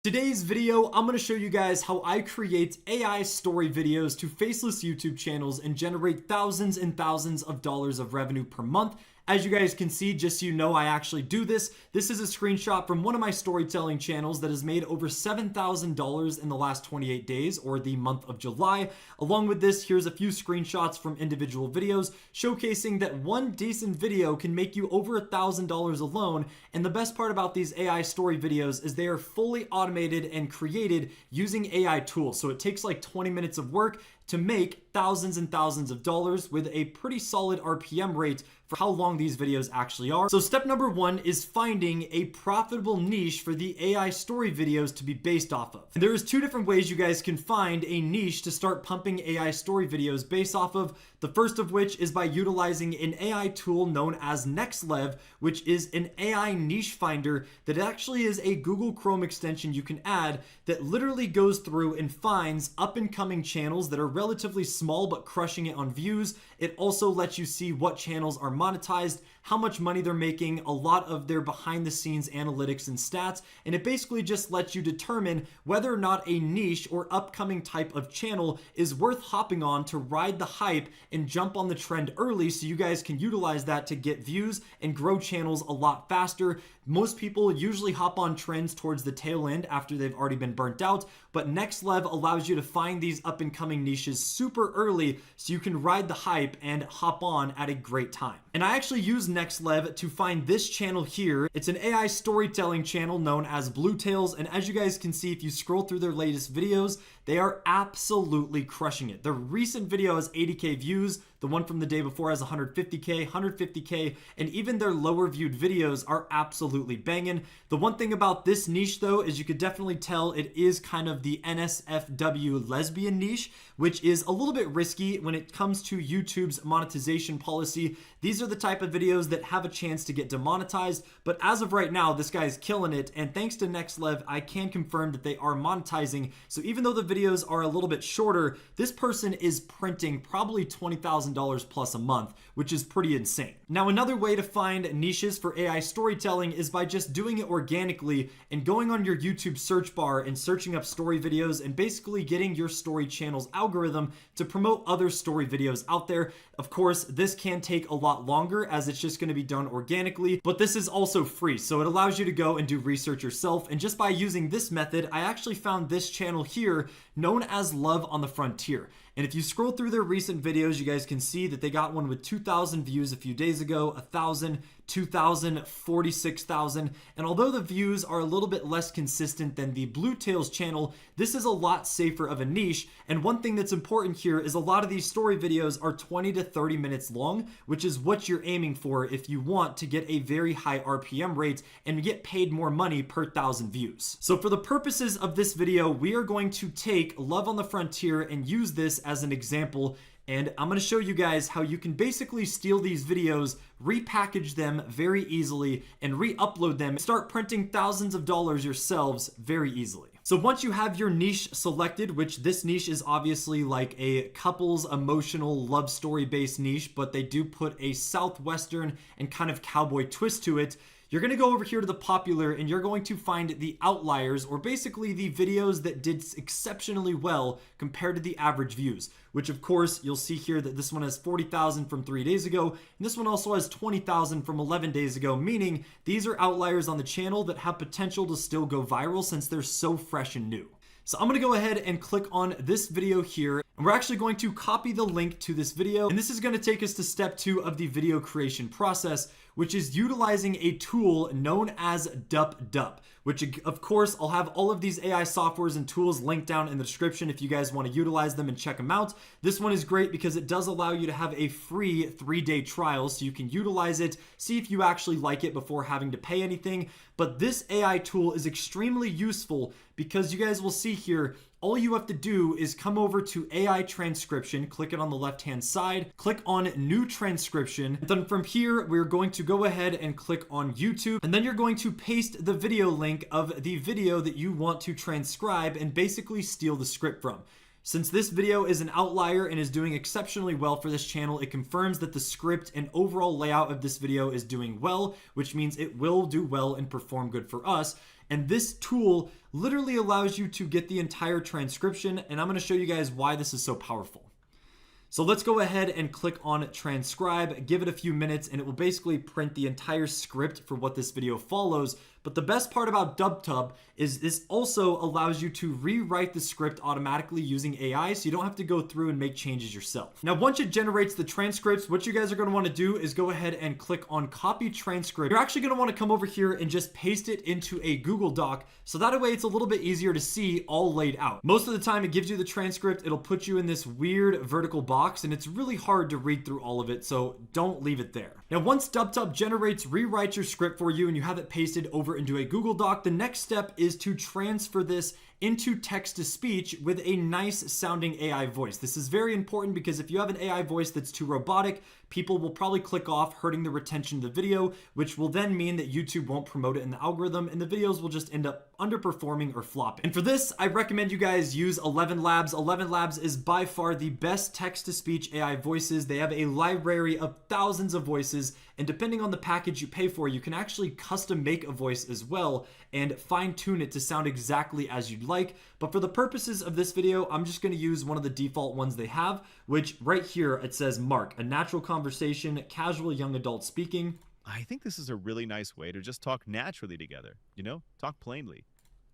Today's video, I'm going to show you guys how I create AI story videos to faceless YouTube channels and generate thousands and thousands of dollars of revenue per month. As you guys can see, just so you know, I actually do this. This is a screenshot from one of my storytelling channels that has made over $7,000 in the last 28 days, or the month of July. Along with this, here's a few screenshots from individual videos showcasing that one decent video can make you over $1,000 alone. And the best part about these AI story videos is they are fully automated and created using AI tools. So it takes like 20 minutes of work to make thousands and thousands of dollars with a pretty solid RPM rate for how long these videos actually are. So step number one is finding a profitable niche for the AI story videos to be based off of. And there's two different ways you guys can find a niche to start pumping AI story videos based off of. The first of which is by utilizing an AI tool known as NextLev, which is an AI niche finder that actually is a Google Chrome extension you can add that literally goes through and finds up and coming channels that are relatively small but crushing it on views. It also lets you see what channels are monetized, how much money they're making, a lot of their behind the scenes analytics and stats, and it basically just lets you determine whether or not a niche or upcoming type of channel is worth hopping on to ride the hype and jump on the trend early, so you guys can utilize that to get views and grow channels a lot faster. Most people usually hop on trends towards the tail end after they've already been burnt out, but NextLev allows you to find these up and coming niches super early so you can ride the hype and hop on at a great time. And I actually use NextLev to find this channel here. It's an AI storytelling channel known as Bluetails, and as you guys can see, if you scroll through their latest videos, they are absolutely crushing it. Their recent video has 80k views. The one from the day before has 150k, and even their lower viewed videos are absolutely banging. The one thing about this niche though is you could definitely tell it is kind of the NSFW lesbian niche, which is a little bit risky when it comes to YouTube's monetization policy. These are the type of videos that have a chance to get demonetized, but as of right now, this guy's killing it, and thanks to NextLev, I can confirm that they are monetizing. So even though the videos are a little bit shorter, this person is printing probably $20,000 plus a month, which is pretty insane. Now, another way to find niches for AI storytelling is by just doing it organically and going on your YouTube search bar and searching up story videos and basically getting your story channel's algorithm to promote other story videos out there. Of course, this can take a lot longer as it's just going to be done organically, but this is also free, so it allows you to go and do research yourself. And just by using this method, I actually found this channel here known as Love on the Frontier. And if you scroll through their recent videos, you guys can see that they got one with 2,000 views a few days ago, 1,000, 2,000, 46,000. And although the views are a little bit less consistent than the Bluetails channel, this is a lot safer of a niche. And one thing that's important here is a lot of these story videos are 20 to 30 minutes long, which is what you're aiming for if you want to get a very high RPM rate and get paid more money per 1,000 views. So for the purposes of this video, we are going to take Love on the Frontier and use this as an example. And I'm going to show you guys how you can basically steal these videos, repackage them very easily, and re-upload them, start printing thousands of dollars yourselves very easily. So once you have your niche selected, which this niche is obviously like a couples emotional love story based niche, but they do put a Southwestern and kind of cowboy twist to it, you're going to go over here to the popular and you're going to find the outliers, or basically the videos that did exceptionally well compared to the average views, which of course you'll see here that this one has 40,000 from 3 days ago, and this one also has 20,000 from 11 days ago, meaning these are outliers on the channel that have potential to still go viral since they're so fresh and new. So I'm going to go ahead and click on this video here, and we're actually going to copy the link to this video, and this is going to take us to step 2 of the video creation process, which is utilizing a tool known as DupDup, which of course I'll have all of these AI softwares and tools linked down in the description if you guys want to utilize them and check them out. This one is great because it does allow you to have a free 3-day trial, so you can utilize it, see if you actually like it before having to pay anything. But this AI tool is extremely useful because you guys will see here, all you have to do is come over to AI transcription, click it on the left hand side, click on new transcription. Then from here, we're going to go ahead and click on YouTube, and then you're going to paste the video link of the video that you want to transcribe and basically steal the script from. Since this video is an outlier and is doing exceptionally well for this channel, it confirms that the script and overall layout of this video is doing well, which means it will do well and perform good for us. And this tool literally allows you to get the entire transcription, and I'm going to show you guys why this is so powerful. So let's go ahead and click on transcribe, give it a few minutes, and it will basically print the entire script for what this video follows. But the best part about DubTub is this also allows you to rewrite the script automatically using AI, so you don't have to go through and make changes yourself. Now, once it generates the transcripts, what you guys are going to want to do is go ahead and click on copy transcript. You're actually going to want to come over here and just paste it into a Google Doc, so that way it's a little bit easier to see all laid out. Most of the time it gives you the transcript, it'll put you in this weird vertical box, and it's really hard to read through all of it, so don't leave it there. Now, once DubTub rewrites your script for you and you have it pasted over into a Google Doc, the next step is to transfer this into text-to-speech with a nice sounding AI voice. This is very important because if you have an AI voice that's too robotic, people will probably click off, hurting the retention of the video, which will then mean that YouTube won't promote it in the algorithm and the videos will just end up underperforming or flopping. And for this, I recommend you guys use 11 Labs. 11 Labs is by far the best text-to-speech AI voices. They have a library of thousands of voices, and depending on the package you pay for, you can actually custom make a voice as well and fine-tune it to sound exactly as you'd like. But for the purposes of this video, I'm just going to use one of the default ones they have, which right here it says Mark, a natural conversation, casual young adult speaking. I think this is a really nice way to just talk naturally together, talk plainly.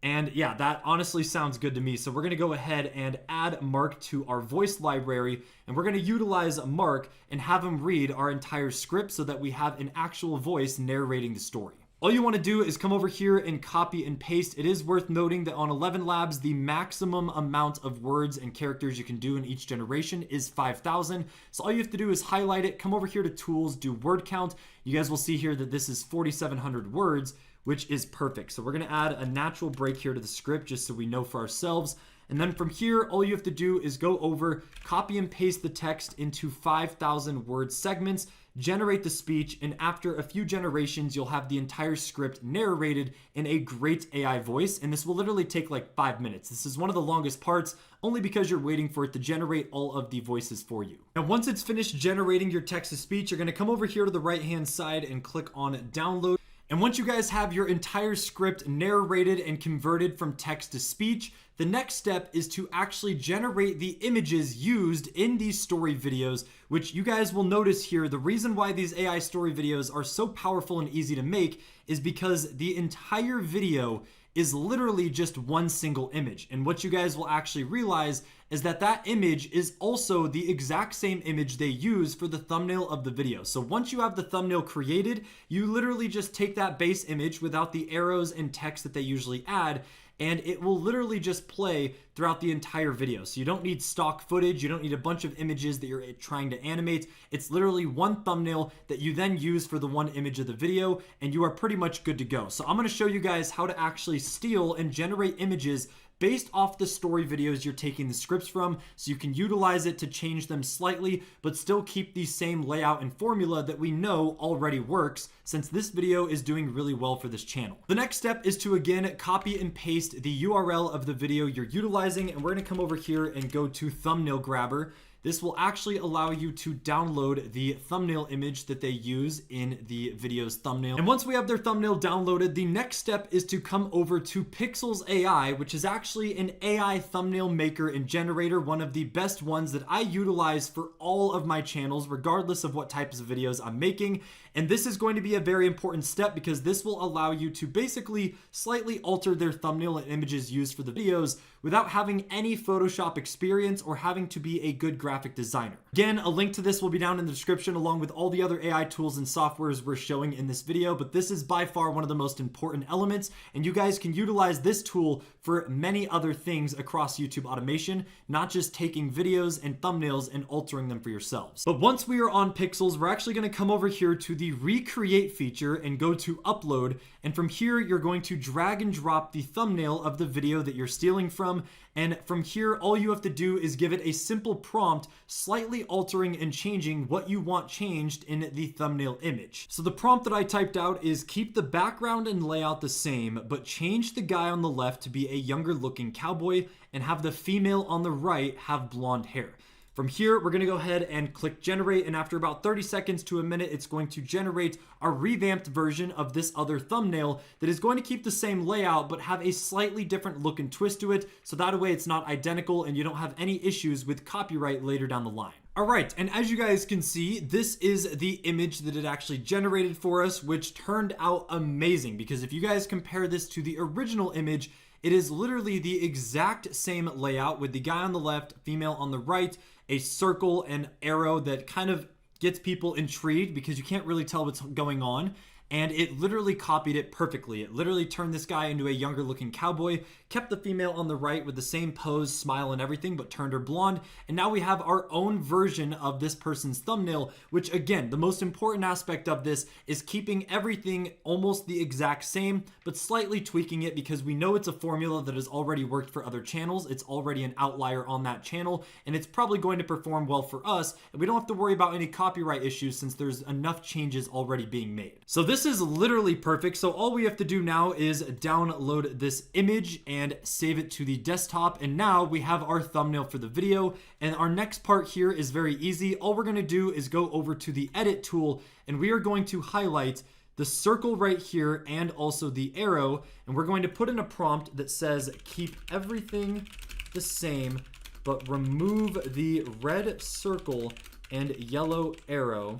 And yeah, that honestly sounds good to me. So we're going to go ahead and add Mark to our voice library, and we're going to utilize Mark and have him read our entire script so that we have an actual voice narrating the story. All you want to do is come over here and copy and paste. It is worth noting that on 11 Labs, the maximum amount of words and characters you can do in each generation is 5,000. So all you have to do is highlight it, come over here to tools, do word count. You guys will see here that this is 4,700 words, which is perfect. So we're going to add a natural break here to the script just so we know for ourselves. And then from here, all you have to do is go over, copy and paste the text into 5,000 word segments, generate the speech, and after a few generations, you'll have the entire script narrated in a great AI voice. And this will literally take like 5 minutes. This is one of the longest parts, only because you're waiting for it to generate all of the voices for you. Now, once it's finished generating your text-to-speech, you're going to come over here to the right-hand side and click on download. And once you guys have your entire script narrated and converted from text to speech, the next step is to actually generate the images used in these story videos, which you guys will notice here. The reason why these AI story videos are so powerful and easy to make is because the entire video is literally just one single image. And what you guys will actually realize is that that image is also the exact same image they use for the thumbnail of the video. So once you have the thumbnail created, you literally just take that base image without the arrows and text that they usually add, and it will literally just play throughout the entire video. So you don't need stock footage, you don't need a bunch of images that you're trying to animate. It's literally one thumbnail that you then use for the one image of the video, and you are pretty much good to go. So I'm going to show you guys how to actually steal and generate images based off the story videos you're taking the scripts from, so you can utilize it to change them slightly, but still keep the same layout and formula that we know already works, since this video is doing really well for this channel. The next step is to again copy and paste the URL of the video you're utilizing, and we're going to come over here and go to thumbnail grabber. This will actually allow you to download the thumbnail image that they use in the video's thumbnail. And once we have their thumbnail downloaded, the next step is to come over to Pixels AI, which is actually an AI thumbnail maker and generator, one of the best ones that I utilize for all of my channels, regardless of what types of videos I'm making. And this is going to be a very important step because this will allow you to basically slightly alter their thumbnail and images used for the videos without having any Photoshop experience or having to be a good graphic designer. Again, a link to this will be down in the description along with all the other AI tools and softwares we're showing in this video, but this is by far one of the most important elements, and you guys can utilize this tool for many other things across YouTube automation, not just taking videos and thumbnails and altering them for yourselves. But once we are on Pixels, we're actually going to come over here to the recreate feature and go to upload, and from here you're going to drag and drop the thumbnail of the video that you're stealing from, and from here all you have to do is give it a simple prompt slightly altering and changing what you want changed in the thumbnail image. So the prompt that I typed out is keep the background and layout the same, but change the guy on the left to be a younger looking cowboy and have the female on the right have blonde hair. From here, we're going to go ahead and click generate, and after about 30 seconds to a minute, it's going to generate a revamped version of this other thumbnail that is going to keep the same layout but have a slightly different look and twist to it, so that way it's not identical and you don't have any issues with copyright later down the line. Alright, and as you guys can see, this is the image that it actually generated for us, which turned out amazing, because if you guys compare this to the original image, it is literally the exact same layout with the guy on the left, female on the right, a circle and arrow that kind of gets people intrigued because you can't really tell what's going on. And it literally copied it perfectly. It literally turned this guy into a younger looking cowboy, kept the female on the right with the same pose, smile, and everything, but turned her blonde. And now we have our own version of this person's thumbnail, which again, the most important aspect of this is keeping everything almost the exact same, but slightly tweaking it because we know it's a formula that has already worked for other channels. It's already an outlier on that channel, and it's probably going to perform well for us. And we don't have to worry about any copyright issues since there's enough changes already being made. So this is literally perfect. So all we have to do now is download this image and save it to the desktop. And now we have our thumbnail for the video. And our next part here is very easy. All we're going to do is go over to the edit tool, and we are going to highlight the circle right here and also the arrow. And we're going to put in a prompt that says, keep everything the same, but remove the red circle and yellow arrow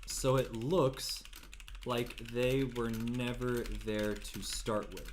so it looks like they were never there to start with.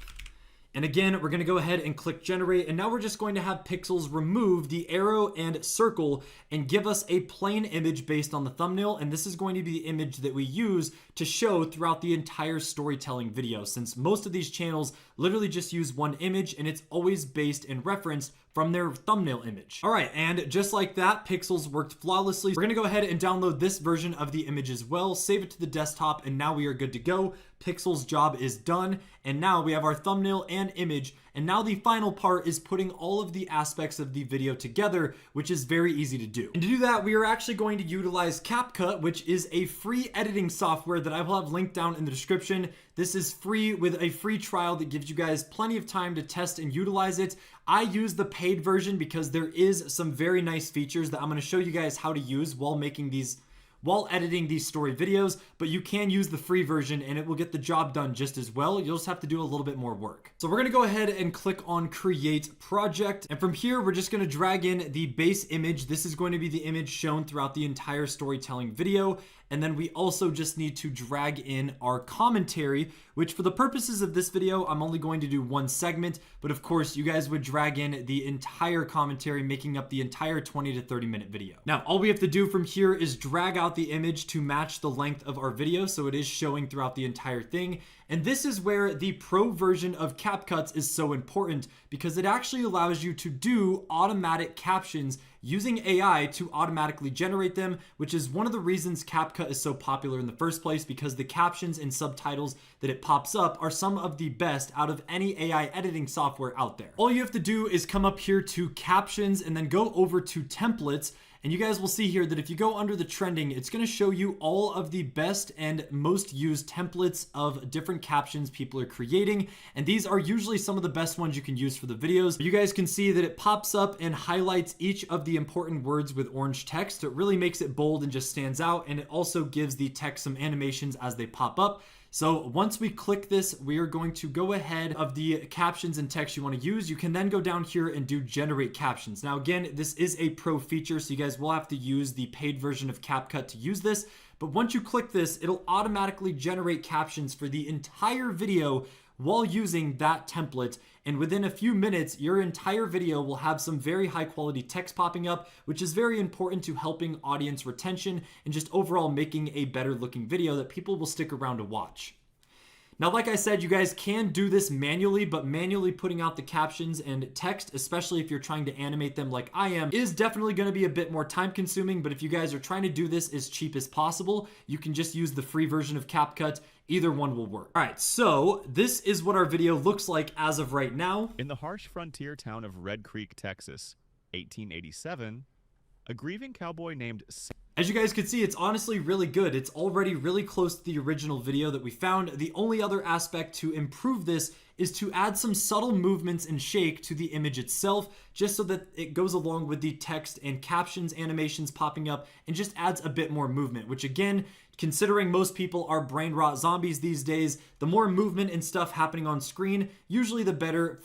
And again, we're going to go ahead and click generate, and now we're just going to have Pixels remove the arrow and circle and give us a plain image based on the thumbnail, and this is going to be the image that we use to show throughout the entire storytelling video, since most of these channels literally just use one image and it's always based and referenced from their thumbnail image. All right, and just like that, Pixels worked flawlessly. We're gonna go ahead and download this version of the image as well, save it to the desktop, and now we are good to go. Pixels' job is done, and now we have our thumbnail and image, and now the final part is putting all of the aspects of the video together, which is very easy to do. And to do that, we are actually going to utilize CapCut, which is a free editing software that I will have linked down in the description. This is free with a free trial that gives you guys plenty of time to test and utilize it. I use the paid version because there is some very nice features that I'm going to show you guys how to use while editing these story videos, but you can use the free version and it will get the job done just as well. You'll just have to do a little bit more work. So we're gonna go ahead and click on create project. And from here, we're just gonna drag in the base image. This is going to be the image shown throughout the entire storytelling video. And then we also just need to drag in our commentary, which for the purposes of this video, I'm only going to do one segment, but of course you guys would drag in the entire commentary, making up the entire 20 to 30 minute video. Now, all we have to do from here is drag out the image to match the length of our video, so it is showing throughout the entire thing. And this is where the pro version of CapCut is so important, because it actually allows you to do automatic captions using AI to automatically generate them, which is one of the reasons CapCut is so popular in the first place, because the captions and subtitles that it pops up are some of the best out of any AI editing software out there. All you have to do is come up here to captions and then go over to templates. And you guys will see here that if you go under the trending, it's going to show you all of the best and most used templates of different captions people are creating. And these are usually some of the best ones you can use for the videos. You guys can see that it pops up and highlights each of the important words with orange text. So it really makes it bold and just stands out. And it also gives the text some animations as they pop up. So once we click this, we are going to go ahead of the captions and text you want to use. You can then go down here and do generate captions. Now again, this is a pro feature, so you guys will have to use the paid version of CapCut to use this. But once you click this, it'll automatically generate captions for the entire video while using that template. And within a few minutes, your entire video will have some very high quality text popping up, which is very important to helping audience retention and just overall making a better looking video that people will stick around to watch. Now, like I said, you guys can do this manually, but manually putting out the captions and text, especially if you're trying to animate them like I am, is definitely going to be a bit more time consuming. But if you guys are trying to do this as cheap as possible, you can just use the free version of CapCut. Either one will work. All right, so this is what our video looks like as of right now. In the harsh frontier town of Red Creek, Texas, 1887, a grieving cowboy named As you guys can see, it's honestly really good. It's already really close to the original video that we found. The only other aspect to improve this is to add some subtle movements and shake to the image itself, just so that it goes along with the text and captions, animations popping up, and just adds a bit more movement, which again, considering most people are brain rot zombies these days, the more movement and stuff happening on screen, usually the better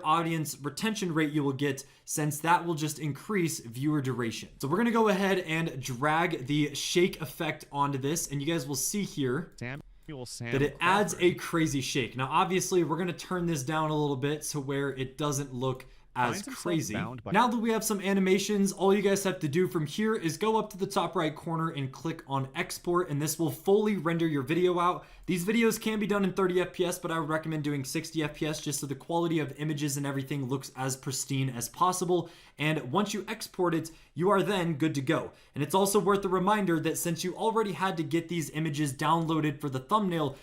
audience retention rate you will get, since that will just increase viewer duration. So we're gonna go ahead and drag the shake effect onto this, and you guys will see here that it adds a crazy shake. Now obviously we're gonna turn this down a little bit so where it doesn't look as crazy. Now that we have some animations, all you guys have to do from here is go up to the top right corner and click on export, and this will fully render your video out. These videos can be done in 30 FPS, but I would recommend doing 60 FPS just so the quality of images and everything looks as pristine as possible. And once you export it, you are then good to go. And it's also worth a reminder that since you already had to get these images downloaded for the thumbnail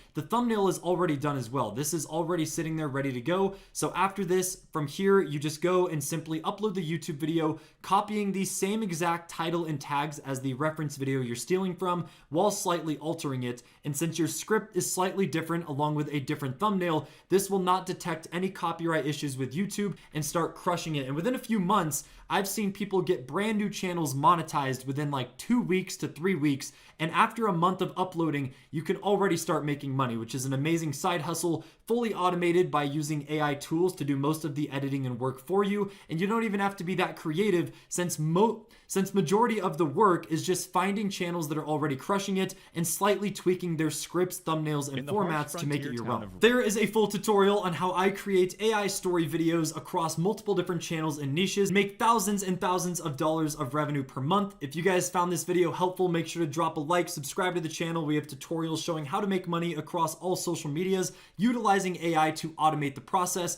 is already done as well. This is already sitting there ready to go. So after this, from here, you just go and simply upload the YouTube video, copying the same exact title and tags as the reference video you're stealing from, while slightly altering it. And since your script is slightly different along with a different thumbnail, this will not detect any copyright issues with YouTube and start crushing it. And within a few months, I've seen people get brand new channels monetized within like 2 weeks to 3 weeks. And after a month of uploading, you can already start making money, which is an amazing side hustle, fully automated by using AI tools to do most of the editing and work for you. And you don't even have to be that creative, since majority of the work is just finding channels that are already crushing it and slightly tweaking their scripts, thumbnails, and formats to make it your own. There is a full tutorial on how I create AI story videos across multiple different channels and niches, make thousands and thousands of dollars of revenue per month. If you guys found this video helpful, make sure to drop a like, subscribe to the channel. We have tutorials showing how to make money across all social medias, utilizing AI to automate the process.